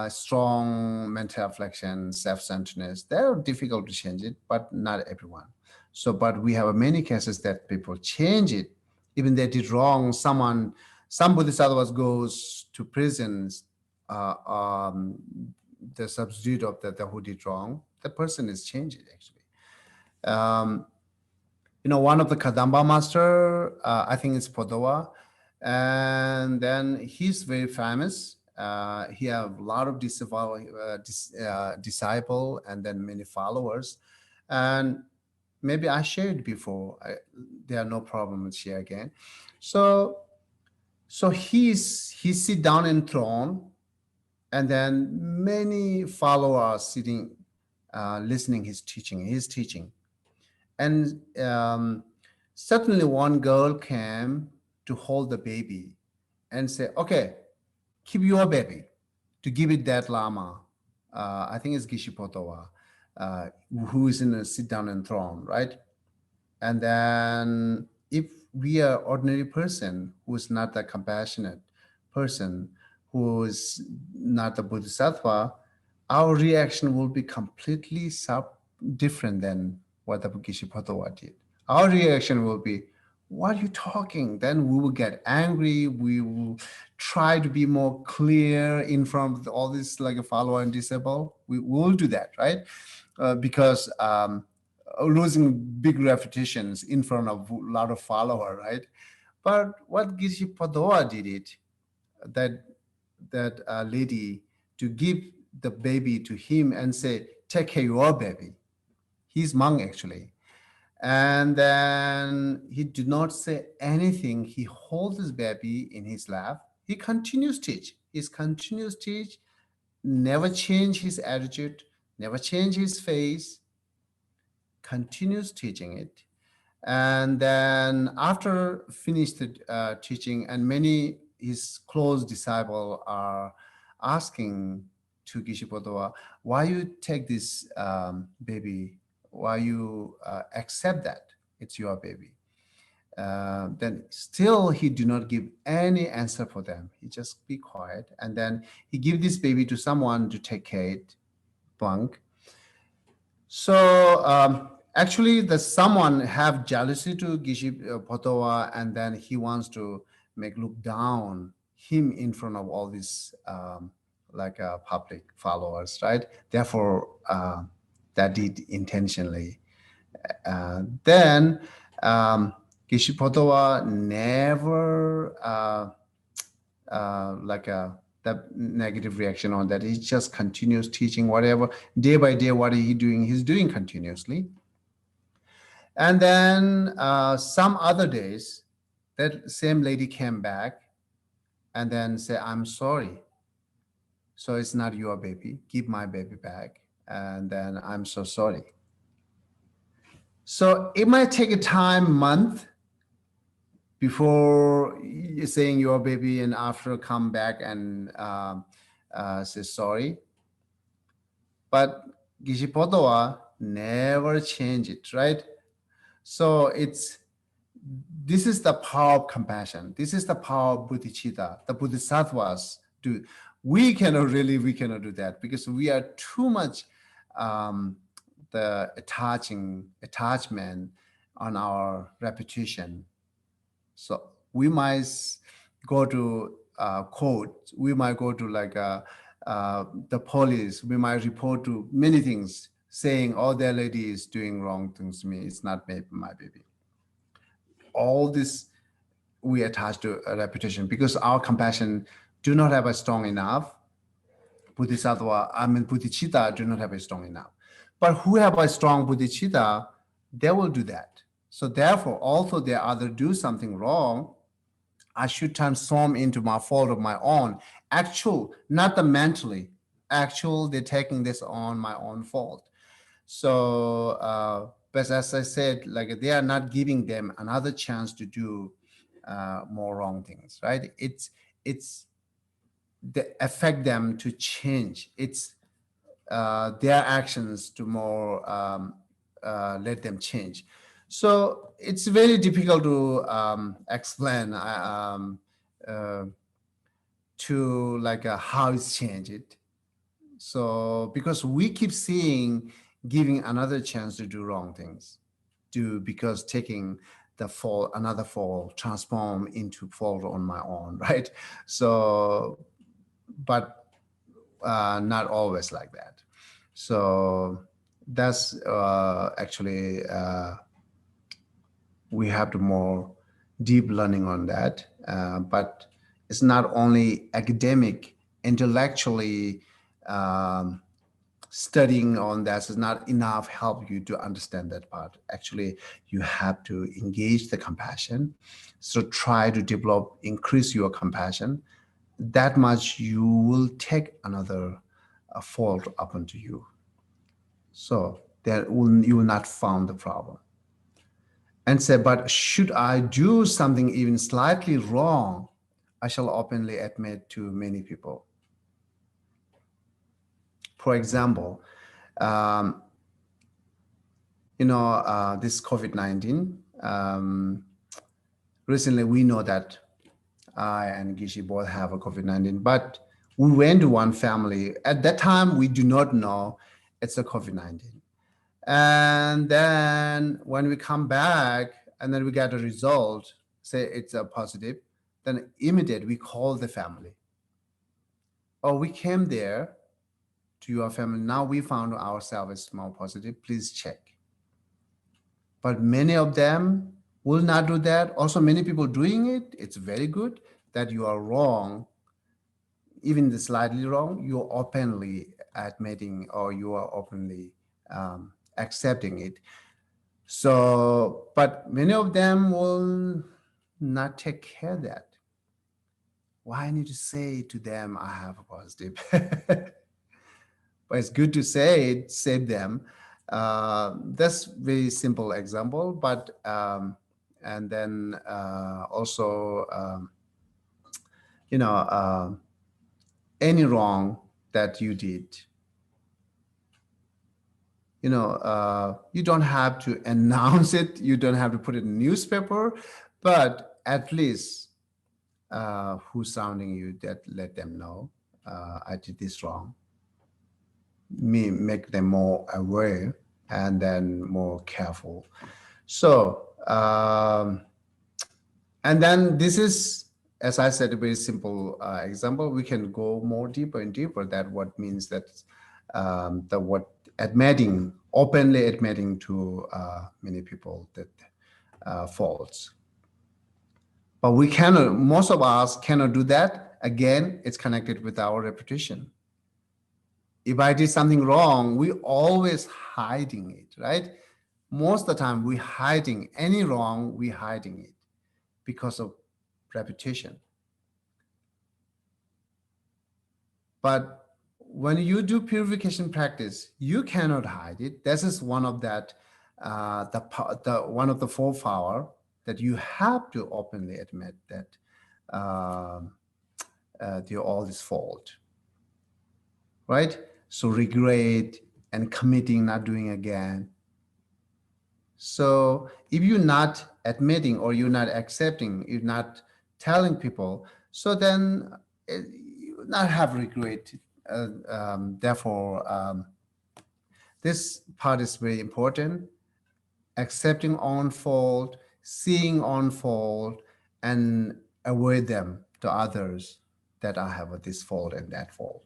strong mental affliction, self-centeredness. They're difficult to change it, but not everyone. So, but we have many cases that people change it, even they did wrong. Some bodhisattvas goes to prisons. Uh, um, the substitute of the who did wrong, the person is changed actually. Um, one of the Kadamba master, I think it's Podowa, and then he's very famous. He have a lot of disciple and then many followers. And maybe I shared before. There are no problem with share again. So he sit down in throne, and then many followers sitting, listening his teaching. And suddenly one girl came to hold the baby and say, okay, keep your baby, to give it that lama. I think it's Geshe Potowa, who is in a sit down and throne, right? And then if we are ordinary person who is not a compassionate person, who is not a bodhisattva, our reaction will be completely different than what the Geshe Potowa did. Our reaction will be, what are you talking? Then we will get angry. We will try to be more clear in front of all this like a follower and disciple. We will do that, right? Because losing big reputations in front of a lot of follower, right? But what Geshe Potowa did it, that lady, to give the baby to him and say, take care of your baby. He's monk actually. And then he did not say anything. He holds his baby in his lap. He continues teach. He continues teach, never change his attitude, never change his face, continues teaching it. And then after finished the teaching, and many his close disciple are asking to Geshe Potowa, why you take this baby? Why you accept that it's your baby? Then still he do not give any answer for them. He just be quiet, and then he give this baby to someone to take care of it, blank. So actually, the someone have jealousy to Geshe Potowa, and then he wants to make look down him in front of all these public followers, right? Therefore, that did intentionally. Then Geshe Potowa never that negative reaction on that. He just continues teaching whatever, day by day, what he doing, he's doing continuously. And then some other days, that same lady came back and then say, I'm sorry. So it's not your baby. Give my baby back. And then I'm so sorry. So it might take a time, month, before you're saying your baby, and after come back and say sorry. But Geshe Potowa never change it, right? So this is the power of compassion. This is the power of bodhicitta. The bodhisattvas do. We cannot do that, because we are too much the attachment on our reputation. So we might go to court. We might go to the police. We might report to many things, saying, "Oh, that lady is doing wrong things to me. It's not my baby." All this we attach to a reputation, because our compassion do not have a strong enough. Bodhicitta do not have a strong enough. But who have a strong bodhicitta, they will do that. So therefore, also they either do something wrong, I should transform into my fault of my own. Actual, not the mentally. Actual, they're taking this on my own fault. So, but as I said, they are not giving them another chance to do more wrong things, right? It's affect them to change. It's their actions to more let them change. So it's very difficult to explain to like how it's changed. So because we keep seeing giving another chance to do wrong things, because taking the fall, another fall, transform into fall on my own, right? So, but not always like that. So that's actually we have to more deep learning on that. But it's not only academic, intellectually studying on that is not enough help you to understand that part. Actually, you have to engage the compassion. So try to develop, increase your compassion. That much you will take another fault upon to you. So you will not found the problem. And say, but should I do something even slightly wrong, I shall openly admit to many people. For example, um, this COVID-19, recently we know that I and Geshe both have a COVID-19, but we went to one family. At that time, we do not know it's a COVID-19. And then when we come back and then we get a result, say it's a positive, then immediately we call the family. Oh, we came there to your family. Now we found ourselves as small positive. Please check. But many of them will not do that. Also, many people doing it. It's very good that you are wrong, even slightly wrong. You're openly admitting or you are openly accepting it. So, but many of them will not take care of that. Why I need to say to them, I have a positive? But it's good to say it, save them. That's very simple example, but and then also any wrong that you did, you don't have to announce it, you don't have to put it in newspaper, but at least who's surrounding you, that let them know I did this wrong. Make them more aware and then more careful. So and then this is, as I said, a very simple example. We can go more deeper and deeper. That what means that what admitting, openly admitting to many people that faults. But we cannot, most of us cannot do that. Again, it's connected with our reputation. If I did something wrong, we always hiding it, right? Most of the time we hiding any wrong, we hiding it because of reputation. But when you do purification practice, you cannot hide it. This is one of that, one of the four power that you have to openly admit that all is fault, right? So regret and committing, not doing again. So if you're not admitting or you're not accepting, you're not telling people, so then you will not have regret. Therefore, this part is very important. Accepting on fault, seeing on fault, and avoid them to others that I have this fault and that fault.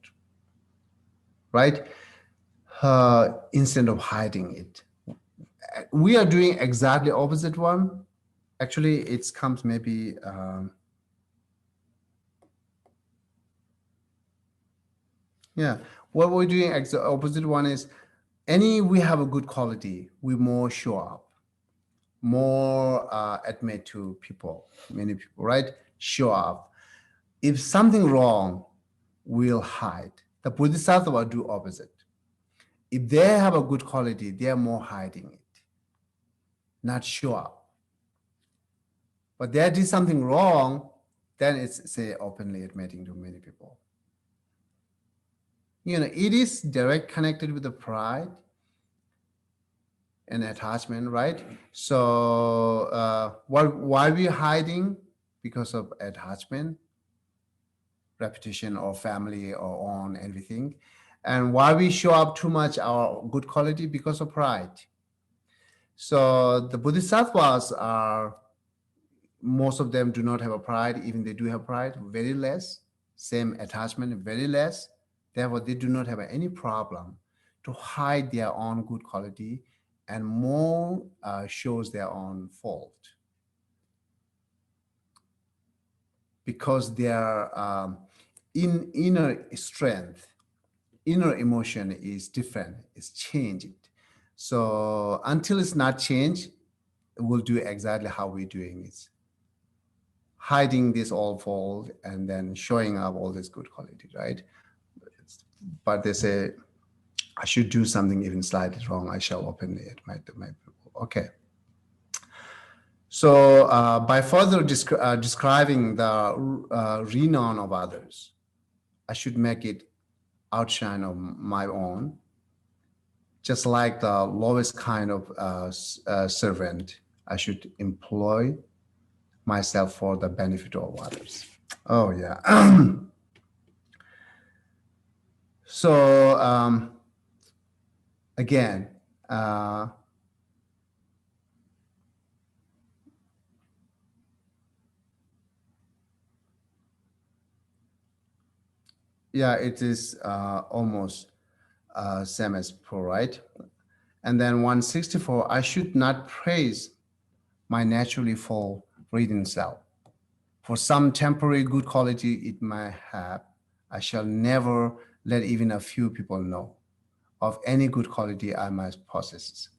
Right? Instead of hiding it. We are doing exactly opposite one. Actually, it comes maybe yeah. What we're doing opposite one is we have a good quality, we more show up, more admit to people, many people, right? Show up. If something wrong, we'll hide. The Bodhisattva do opposite. If they have a good quality, they are more hiding it, not show up. But they did something wrong, then it's say openly admitting to many people. it is direct connected with the pride and attachment, right? So why we hiding? Because of attachment, repetition, or family, or on everything. And why we show up too much our good quality? Because of pride. So the bodhisattvas are, most of them do not have a pride. Even they do have pride, very less. Same attachment, very less. Therefore they do not have any problem to hide their own good quality, and more shows their own fault, because their inner strength, inner emotion is different, it's changed. So until it's not changed, we'll do exactly how we're doing it, hiding this all fault and then showing up all this good quality, right? But they say, I should do something even slightly wrong, I shall open it, my people. Okay. So by further describing the renown of others, I should make it outshine of my own, just like the lowest kind of servant. I should employ myself for the benefit of others. Oh yeah. So again, yeah, it is almost same as before, right? And then 164, I should not praise my naturally full reading self. For some temporary good quality it might have, I shall never let even a few people know of any good quality I might possess.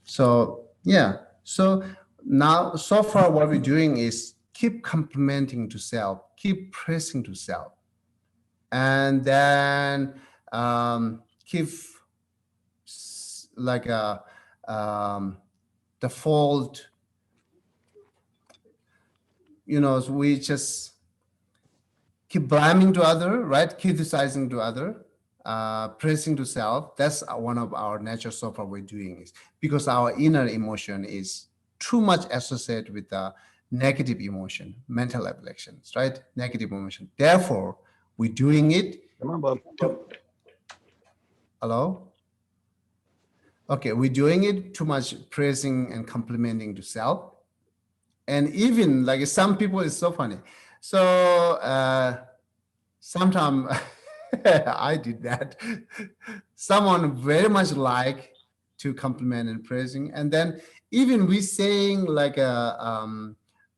So yeah, so now so far what we're doing is keep complimenting to self, keep praising to self, and then keep like a default, so we just keep blaming to other, right? Criticizing to other, praising to self. That's one of our nature so far we're doing, is because our inner emotion is too much associated with the negative emotion, mental afflictions, right? Negative emotion. Therefore, we're doing it. Hello? Okay, we're doing it too much praising and complimenting to self. And even like some people, it's so funny. So sometimes I did that. Someone very much like to compliment and praising, and then even we saying like the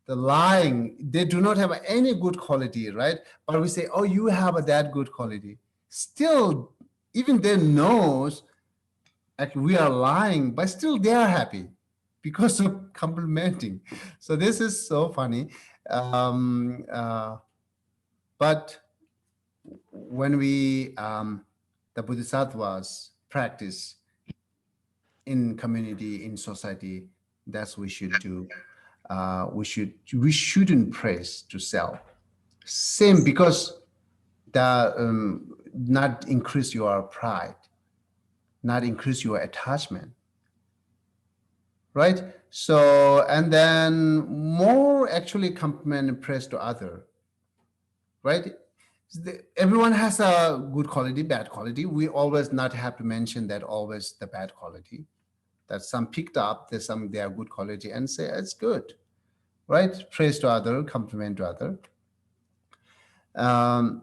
lying, they do not have any good quality, right? But we say, oh, you have that good quality. Still, even they knows like we are lying, but still they are happy because of complimenting. So this is so funny. But when we the bodhisattvas practice in community, in society, that's we should do. We shouldn't praise to self. Same, because that not increase your pride, not increase your attachment, right? So and then more actually compliment and praise to other, right? Everyone has a good quality, bad quality. We always not have to mention that always the bad quality. That some picked up, there's some they are good quality and say it's good, right? Praise to other, compliment to other. Um,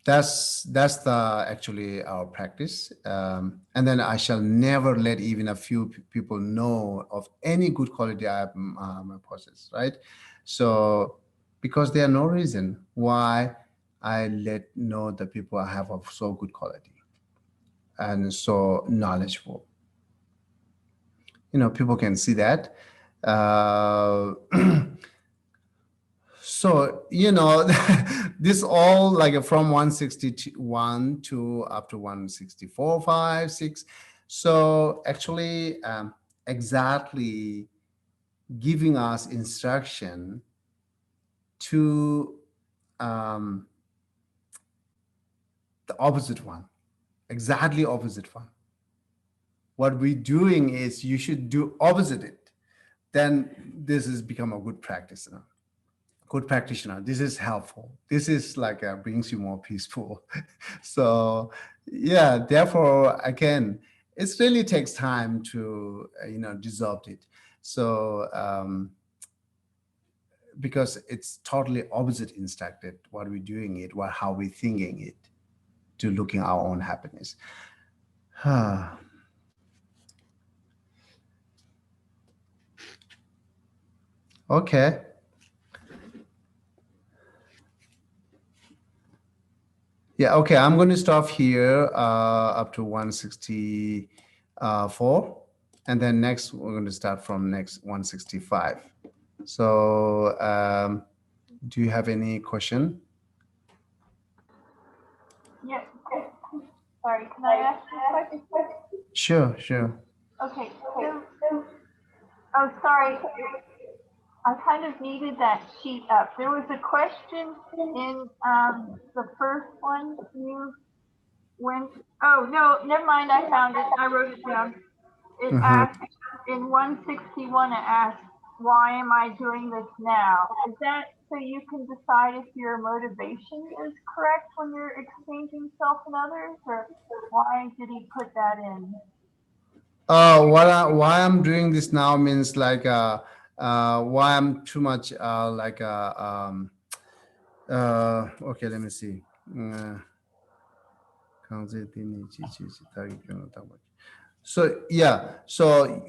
that's the actually our practice. And then I shall never let even a few people know of any good quality I possess, right? So because there are no reason why I let know the people I have of so good quality and so knowledgeable. People can see that. Uh, so this all like from 161 to up to 164, 5, 6. So actually, exactly giving us instruction to the opposite one, exactly opposite one. What we're doing is you should do opposite it. Then this has become a good practice now. Good practitioner. This is helpful. This is like brings you more peaceful. So yeah, therefore again, it really takes time to dissolve it. So because it's totally opposite instructed what we're doing it, what how we're thinking it, to looking our own happiness. Okay. Yeah, okay. I'm going to stop here up to 164. And then next, we're going to start from next 165. So do you have any question? Yeah. Sorry, can I ask you a question? Sure, sure. Okay, so, oh, sorry, I kind of needed that sheet up. There was a question in the first one you went, oh, no, never mind, I found it. I wrote it down. It asked, in 161, it asked, why am I doing this now? Is that so you can decide if your motivation is correct when you're exchanging self and others, or why did he put that in? Why I'm doing this now means like why I'm too much okay, let me see. So yeah, so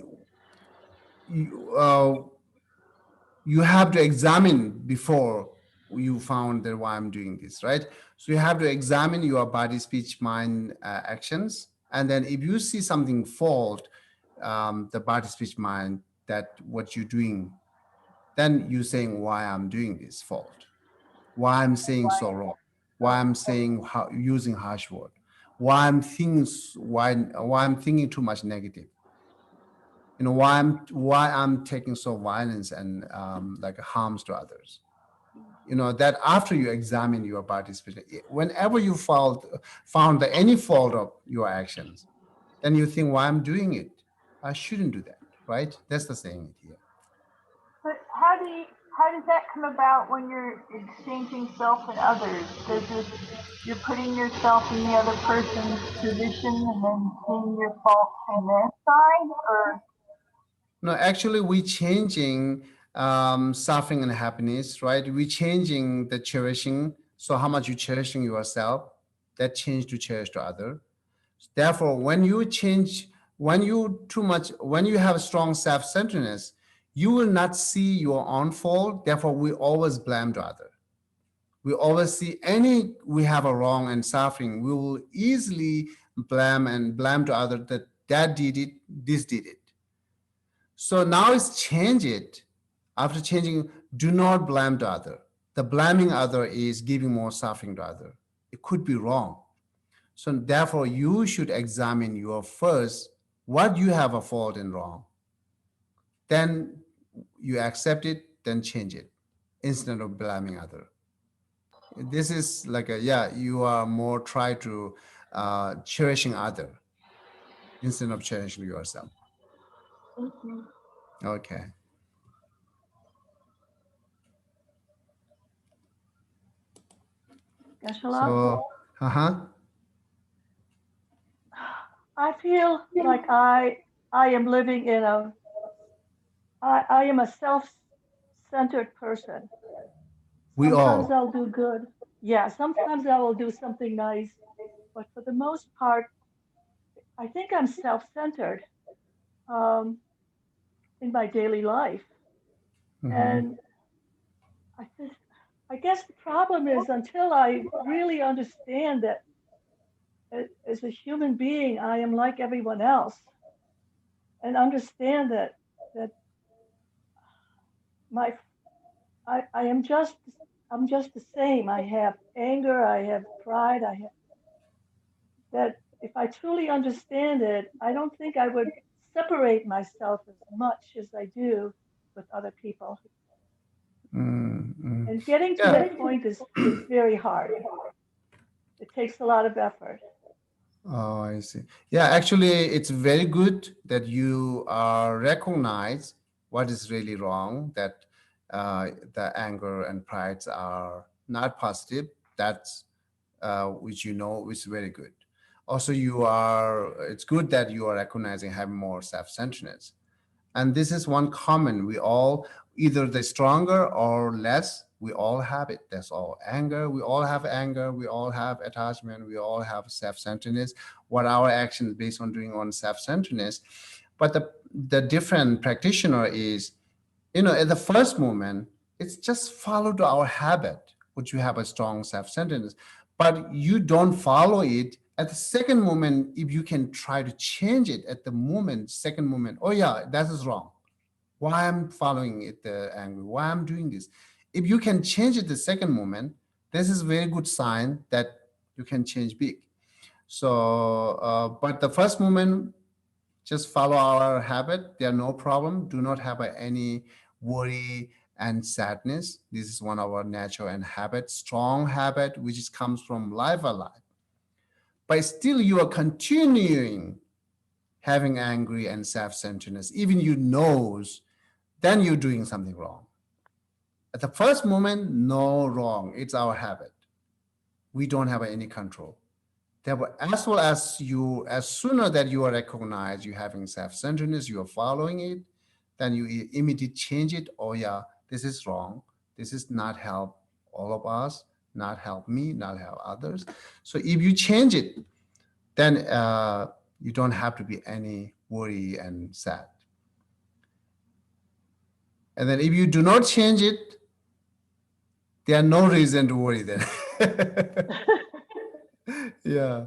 you have to examine before you found that why I'm doing this, right? So you have to examine your body, speech, mind actions, and then if you see something fault, the body, speech, mind, that what you're doing, then you're saying why I'm doing this fault, why I'm saying so wrong, why I'm saying using harsh word, why I'm thinking too much negative, why I'm taking so violence and like harms to others. That after you examine your participation, whenever you found any fault of your actions, then you think, why I'm doing it, I shouldn't do that, right? That's the saying here. But how does that come about when you're exchanging self and others? You're putting yourself in the other person's position and then seeing your fault from their side, or No, actually, we're changing suffering and happiness, right? We're changing the cherishing. So how much you cherishing yourself, that change to cherish to other. Therefore, when you have strong self-centeredness, you will not see your own fault. Therefore, we always blame the other. We always see we have a wrong and suffering, we will easily blame to other that did it, this did it. So now it's change it. After changing, do not blame the other. The blaming other is giving more suffering to other. It could be wrong. So therefore, you should examine your first, what you have a fault and wrong. Then you accept it, then change it, instead of blaming other. This is like you are more try to cherishing other instead of cherishing yourself. Okay. Geshe-la? So, I feel like I am living in I am a self-centered person. we Sometimes all. I'll do good. Yeah, sometimes I will do something nice, but for the most part, I think I'm self-centered um, in my daily life. And I guess the problem is until I really understand that as a human being, I am like everyone else, and understand that my I am I'm just the same. I have anger, I have pride, I have that if I truly understand it, I don't think I would separate myself as much as I do with other people. And getting to Yeah. that point is very hard. It takes a lot of effort. Oh, I see. Yeah, actually, it's very good that you recognize what is really wrong, that the anger and prides are not positive. That's which you know is very good. Also, it's good that you are recognizing having more self-centeredness. And this is one common. We all, either the stronger or less, we all have it. That's all. Anger, we all have anger. We all have attachment. We all have self-centeredness. What our actions based on doing on self-centeredness. But the different practitioner is, at the first moment, it's just follow to our habit, which you have a strong self-centeredness. But you don't follow it at the second moment. If you can try to change it at the moment, second moment, oh yeah, that is wrong. Why I'm following it angry? Why I'm doing this? If you can change it the second moment, this is a very good sign that you can change big. So, but the first moment, just follow our habit. There are no problem. Do not have any worry and sadness. This is one of our natural and habit, strong habit, which comes from life alive. But still you are continuing having angry and self-centeredness, even you knows, then you're doing something wrong. At the first moment, no wrong. It's our habit. We don't have any control. Therefore, as well as you, as sooner that you are recognized, you having self-centeredness, you are following it, then you immediately change it. Oh yeah, this is wrong. This is not help all of us, not help me, not help others. So if you change it, then you don't have to be any worry and sad. And then if you do not change it, there are no reason to worry then. Yeah.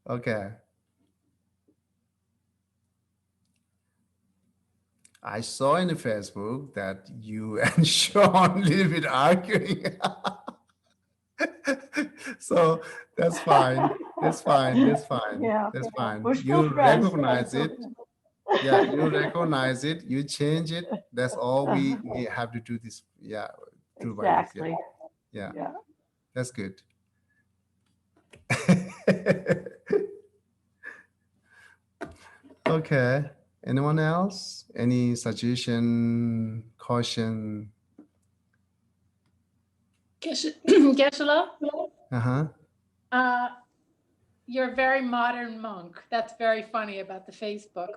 Okay. I saw in the Facebook that you and Sean a little bit arguing. So that's fine. That's fine. That's fine. Yeah, That's fine. we're still You friends. recognize it. Yeah, you recognize it. You change it. That's all we have to do this. Yeah, do by this. Exactly. Yeah. Yeah. That's good. Okay. Anyone else? Any suggestion, caution? Geshe-la, Uh-huh. you're a very modern monk. That's very funny about the Facebook.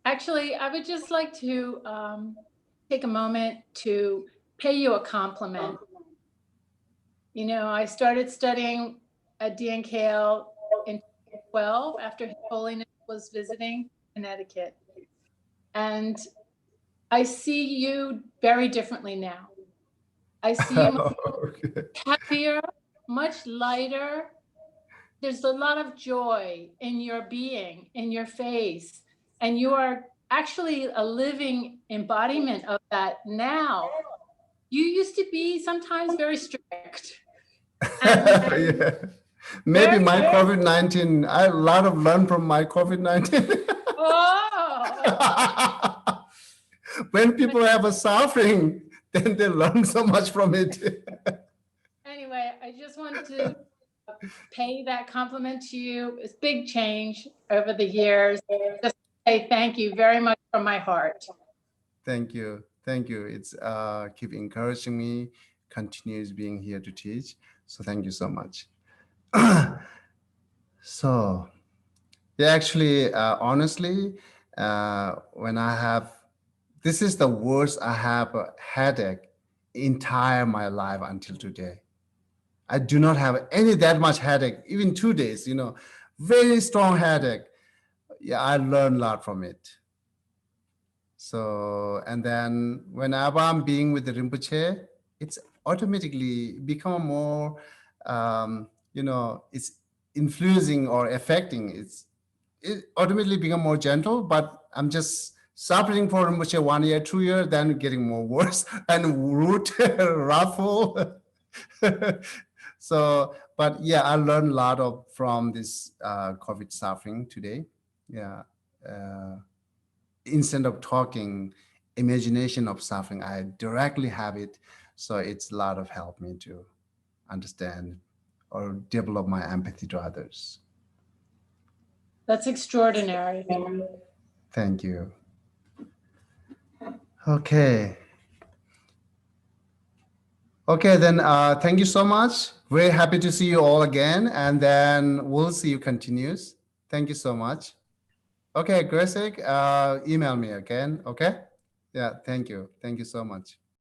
Actually, I would just like to take a moment to pay you a compliment. I started studying at DNKL in 2012 after His Holiness was visiting Connecticut. And I see you very differently now. I see you much happier, much lighter. There's a lot of joy in your being, in your face, and you are actually a living embodiment of that now. You used to be sometimes very strict. Yeah. Maybe my COVID-19, I a lot of learn from my COVID-19. Oh. When people have a suffering, then they learn so much from it. Anyway, I just wanted to pay that compliment to you. It's big change over the years. Just say thank you very much from my heart. Thank you. Thank you. It's keep encouraging me, continues being here to teach. So thank you so much. So, yeah, actually, honestly, when I have, this is the worst I have a headache entire my life until today. I do not have any that much headache, even 2 days, very strong headache. Yeah, I learned a lot from it. So, and then whenever I'm being with the Rinpoche, it's automatically become more, it's influencing or affecting. It automatically become more gentle, but I'm just suffering for Rinpoche 1 year, 2 years, then getting more worse and rude, ruffle. So, but yeah, I learned a lot from this COVID suffering today. Yeah. Instead of talking imagination of suffering, I directly have it. So it's a lot of help me to understand or develop my empathy to others. That's extraordinary. Thank you. Okay. Okay, then thank you so much. Very happy to see you all again, and then we'll see you continues. Thank you so much. Okay, Gresik, email me again, okay? Yeah, thank you. Thank you so much.